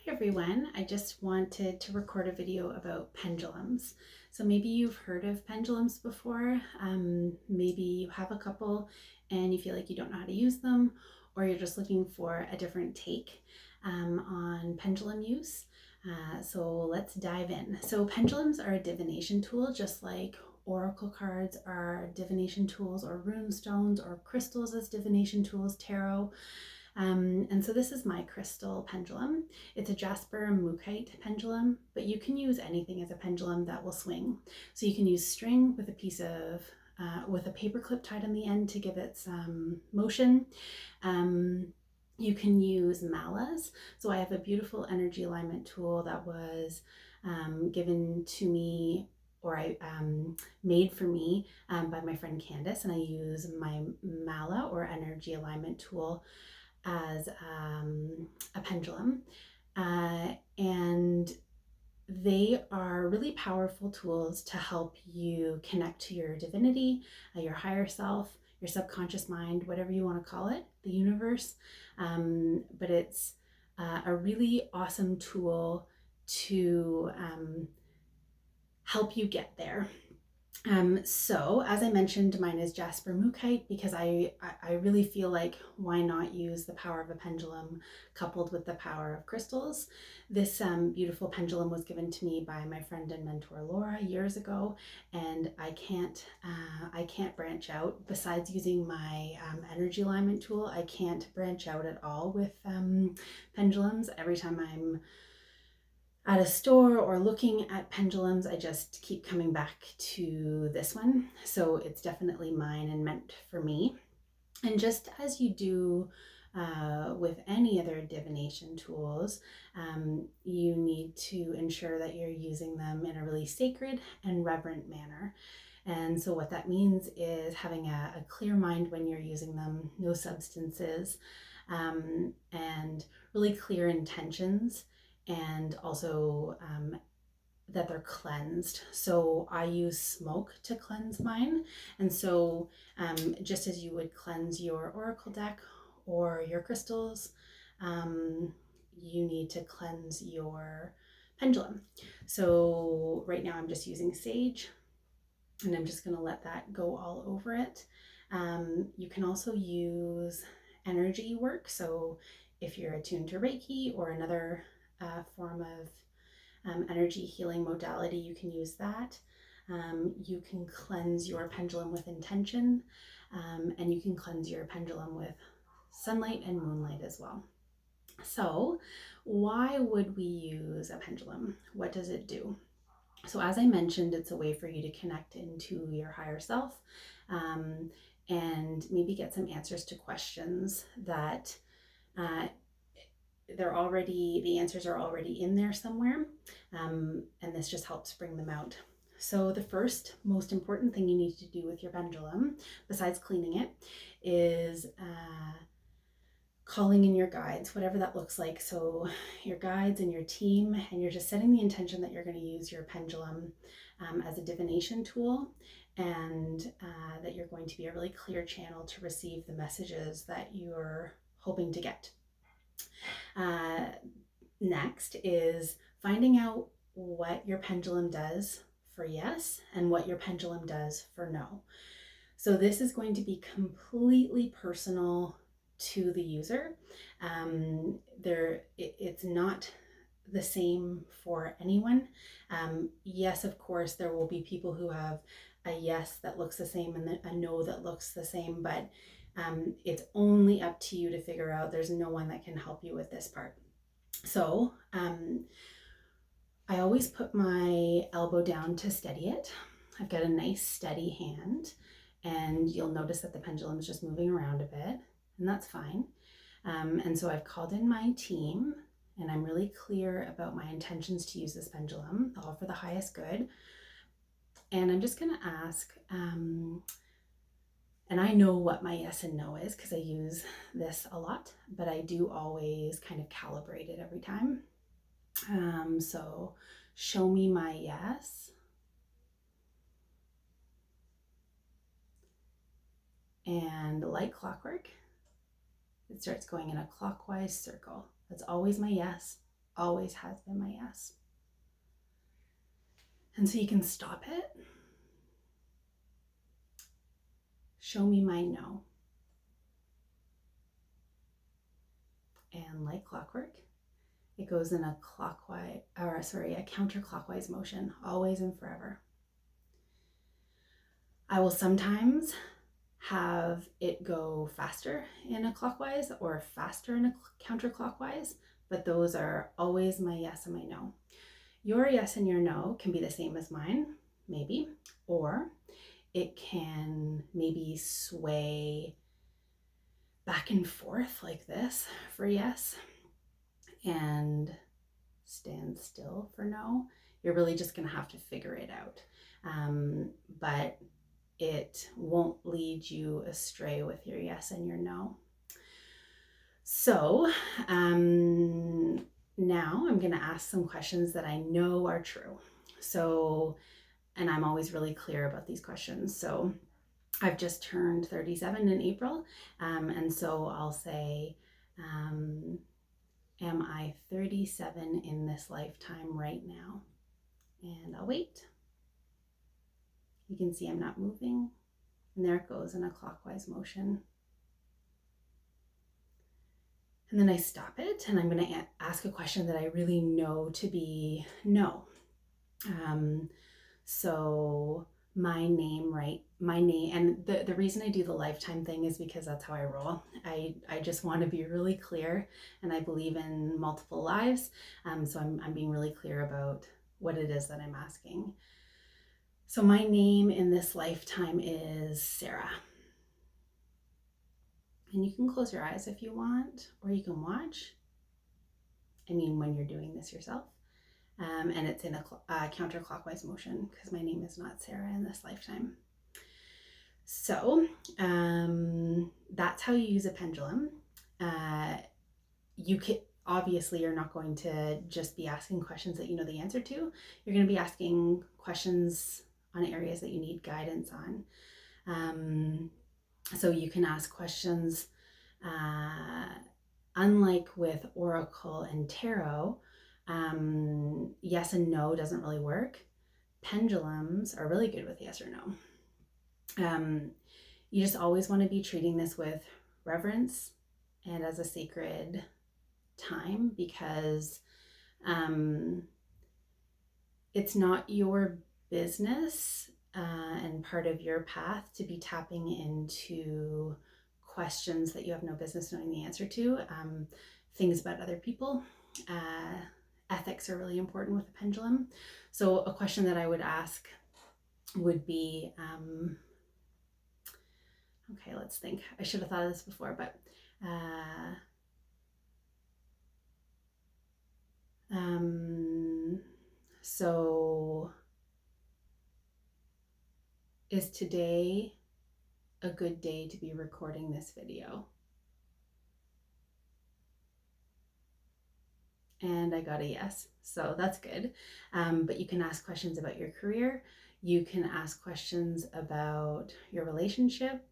Hi everyone, I just wanted to record a video about pendulums. So maybe you've heard of pendulums before, maybe you have a couple and you feel like you don't know how to use them, or you're just looking for a different take on pendulum use. So let's dive in. So pendulums are a divination tool, just like oracle cards are divination tools, or rune stones, or crystals as divination tools, tarot. And so this is my crystal pendulum. It's a jasper mookaite pendulum, but you can use anything as a pendulum that will swing. So you can use string with a piece of, with a paper clip tied on the end to give it some motion. You can use malas. So I have a beautiful energy alignment tool that was given to me, or I made for me by my friend Candace, and I use my mala or energy alignment tool as a pendulum. And they are really powerful tools to help you connect to your divinity, your higher self, your subconscious mind, whatever you want to call it, the universe. But it's a really awesome tool to help you get there. So as I mentioned, mine is jasper mookaite because I really feel like why not use the power of a pendulum coupled with the power of crystals. This beautiful pendulum was given to me by my friend and mentor Laura years ago, and I can't branch out. Besides using my energy alignment tool, I can't branch out at all with pendulums. Every time I'm at a store or looking at pendulums, I just keep coming back to this one. So it's definitely mine and meant for me. And just as you do with any other divination tools, you need to ensure that you're using them in a really sacred and reverent manner. And so what that means is having a clear mind when you're using them, no substances, and really clear intentions, and also that they're cleansed. So I use smoke to cleanse mine. And so just as you would cleanse your oracle deck or your crystals, you need to cleanse your pendulum. So right now I'm just using sage, and I'm just going to let that go all over it. You can also use energy work. So if you're attuned to Reiki or another form of energy healing modality, you can use that. You can cleanse your pendulum with intention, and you can cleanse your pendulum with sunlight and moonlight as well. So why would we use a pendulum? What does it do? So as I mentioned, it's a way for you to connect into your higher self, and maybe get some answers to questions that the answers are already in there somewhere, and this just helps bring them out. So the first most important thing you need to do with your pendulum, besides cleaning it, is calling in your guides, whatever that looks like. So your guides and your team, and you're just setting the intention that you're going to use your pendulum as a divination tool, and that you're going to be a really clear channel to receive the messages that you're hoping to get. Next is finding out what your pendulum does for yes and what your pendulum does for no. So this is going to be completely personal to the user. It's not the same for anyone. Yes, of course, there will be people who have a yes that looks the same and a no that looks the same, but it's only up to you to figure out. There's no one that can help you with this part. So I always put my elbow down to steady it. I've got a nice steady hand, and you'll notice that the pendulum is just moving around a bit, and that's fine. And so I've called in my team, and I'm really clear about my intentions to use this pendulum, all for the highest good. And I'm just going to ask, and I know what my yes and no is because I use this a lot, but I do always kind of calibrate it every time. So show me my yes. And like clockwork, it starts going in a clockwise circle. That's always my yes, always has been my yes. And so you can stop it. Show me my no. And like clockwork, it goes in a counterclockwise motion, always and forever. I will sometimes have it go faster in a clockwise or faster in a counterclockwise, but those are always my yes and my no. Your yes and your no can be the same as mine, maybe, or it can maybe sway back and forth like this for yes and stand still for no. You're really just going to have to figure it out. But it won't lead you astray with your yes and your no. So now I'm going to ask some questions that I know are true. So, and I'm always really clear about these questions. So I've just turned 37 in April. And so I'll say, am I 37 in this lifetime right now? And I'll wait. You can see I'm not moving. And there it goes in a clockwise motion. And then I stop it and I'm going to ask a question that I really know to be no. So my name, and the reason I do the lifetime thing is because that's how I roll. I just want to be really clear, and I believe in multiple lives. So I'm being really clear about what it is that I'm asking. So my name in this lifetime is Sarah. And you can close your eyes if you want, or you can watch. I mean, when you're doing this yourself. And it's in a counterclockwise motion because my name is not Sarah in this lifetime. So that's how you use a pendulum. Obviously, you're not going to just be asking questions that you know the answer to. You're going to be asking questions on areas that you need guidance on. So you can ask questions, unlike with Oracle and Tarot, yes and no doesn't really work. Pendulums are really good with yes or no. You just always want to be treating this with reverence and as a sacred time, because it's not your business and part of your path to be tapping into questions that you have no business knowing the answer to, things about other people. Ethics are really important with the pendulum. So a question that I would ask would be, okay, let's think. I should have thought of this before, but so is today a good day to be recording this video? And I got a yes, so that's good. But you can ask questions about your career. You can ask questions about your relationship.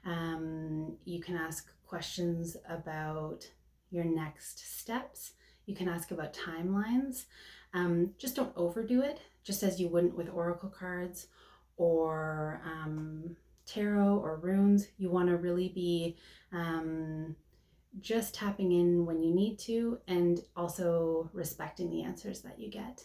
You can ask questions about your next steps. You can ask about timelines. Just don't overdo it, just as you wouldn't with oracle cards or tarot or runes. You want to really be just tapping in when you need to, and also respecting the answers that you get.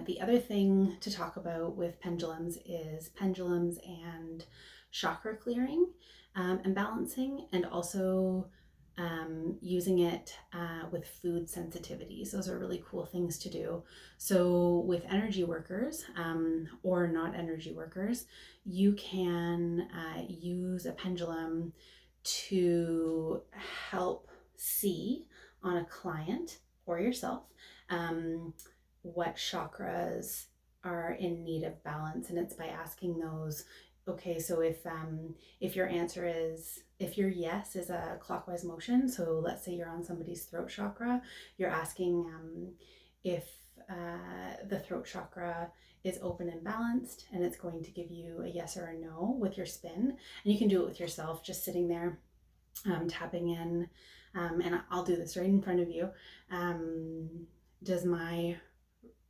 The other thing to talk about with pendulums is pendulums and chakra clearing and balancing, and also using it with food sensitivities. Those are really cool things to do. So with energy workers or not energy workers, you can use a pendulum to help see on a client or yourself what chakras are in need of balance. And it's by asking those, okay, so if your answer is, if your yes is a clockwise motion, so let's say you're on somebody's throat chakra, you're asking if the throat chakra is open and balanced, and it's going to give you a yes or a no with your spin. And you can do it with yourself, just sitting there tapping in and I'll do this right in front of you. Does my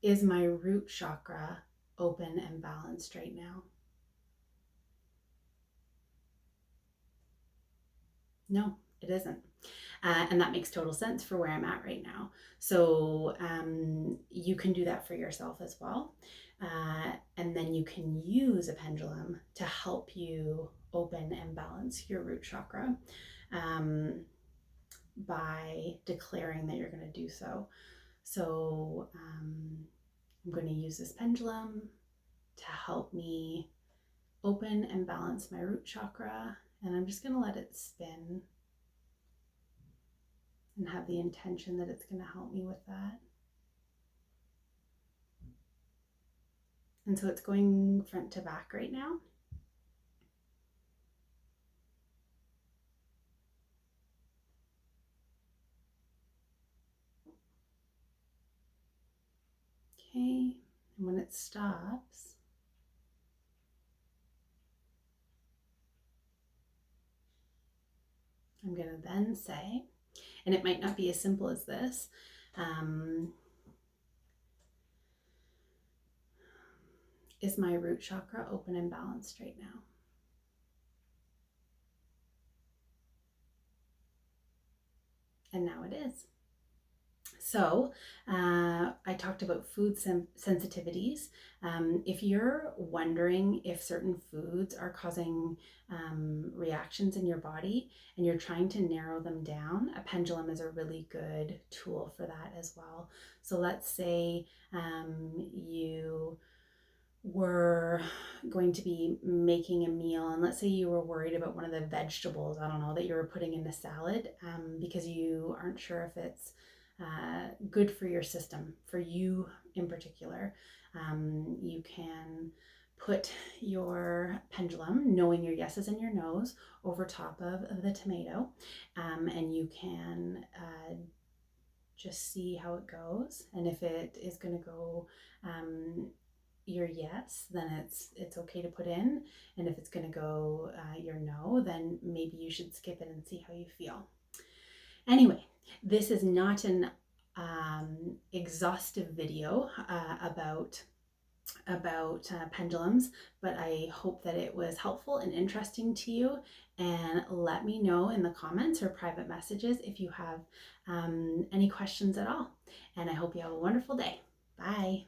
is my root chakra open and balanced right now? No, it isn't. And that makes total sense for where I'm at right now. So you can do that for yourself as well. And then you can use a pendulum to help you open and balance your root chakra by declaring that you're going to do so. So I'm going to use this pendulum to help me open and balance my root chakra. And I'm just going to let it spin and have the intention that it's going to help me with that. And so it's going front to back right now. Okay, and when it stops, I'm going to then say, and it might not be as simple as this, is my root chakra open and balanced right now? And now it is. So I talked about food sensitivities. If you're wondering if certain foods are causing reactions in your body and you're trying to narrow them down, a pendulum is a really good tool for that as well. So let's say you were going to be making a meal, and let's say you were worried about one of the vegetables, I don't know, that you were putting in a salad because you aren't sure if it's good for your system, for you in particular. You can put your pendulum, knowing your yeses and your nos, over top of the tomato, and you can just see how it goes. And if it is going to go your yes, then it's okay to put in. And if it's going to go your no, then maybe you should skip it and see how you feel. Anyway, this is not an exhaustive video about pendulums, but I hope that it was helpful and interesting to you. And let me know in the comments or private messages if you have any questions at all. And I hope you have a wonderful day. Bye.